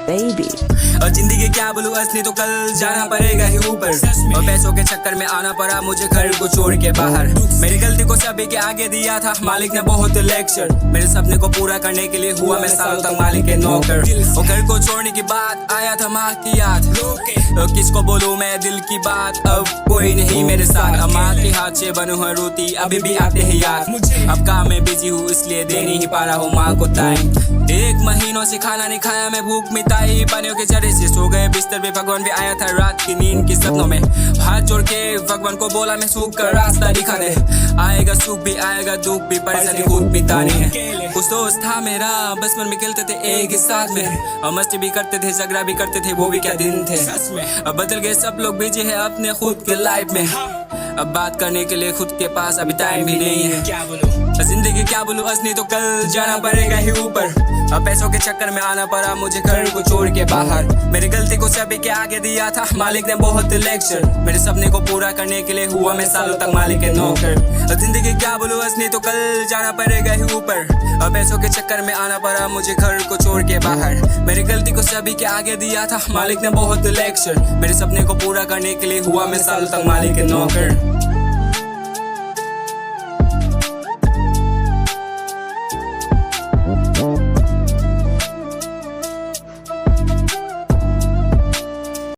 baby. और जिंदगी क्या बोलूं असली तो कल जाना पड़ेगा ही ऊपर। और पैसों के चक्कर में आना पड़ा मुझे घर को छोड़ के बाहर। मेरी गलती को सभी के आगे दिया था मालिक ने बहुत लेक्चर। मेरे सपने को पूरा करने के लिए हुआ मैं सालों तक मालिक के नौकर। और घर को छोड़ने की बात आया था माँ की याद। और किसको बोलूं मैं दिल की बात, अब कोई नहीं मेरे साथ। अब माँ के हाथ से बनू है रोटी अभी भी आते हैं याद। अब काम में बिजी हूँ इसलिए दे नहीं पा रहा हूँ माँ को टाइम। 1 महीनों से खाना नहीं खाया मैं, भूख मिटाई पानियों के जरिए से। सो गए बिस्तर पे भगवान भी आया था रात की नींद की सपनों में। हाथ जोड़ के भगवान को बोला मैं सूख कर रास्ता दिखा दे। आएगा सुख भी आएगा दुख भी, परेशानी खुद बितानी है। कुछ दोस्त था मेरा बचपन में खेलते थे एक ही साथ में। और मस्ती भी करते थे झगड़ा भी करते थे, वो भी क्या दिन थे। अब बदल गए सब लोग बिजी है अपने खुद के लाइफ में। अब बात करने के लिए खुद के पास अभी टाइम भी नहीं है। क्या बोलूं जिंदगी क्या बोलूं असली तो कल जाना पड़ेगा ही ऊपर। अब पैसों के चक्कर में आना पड़ा मुझे घर को छोड़ के बाहर। मेरी गलती को सभी के आगे दिया था मालिक ने बहुत लेक्चर। मेरे सपने को पूरा करने के लिए हुआ मैं सालों तक मालिक के नौकर। जिंदगी क्या बोलूं असली तो कल जाना पड़ेगा ही ऊपर। अब पैसों के चक्कर में आना पड़ा मुझे घर को छोड़ के बाहर। मेरी गलती को सभी के आगे दिया था मालिक ने बहुत लेक्चर। मेरे सपने को पूरा करने के लिए हुआ मैं सालों तक मालिक के नौकर।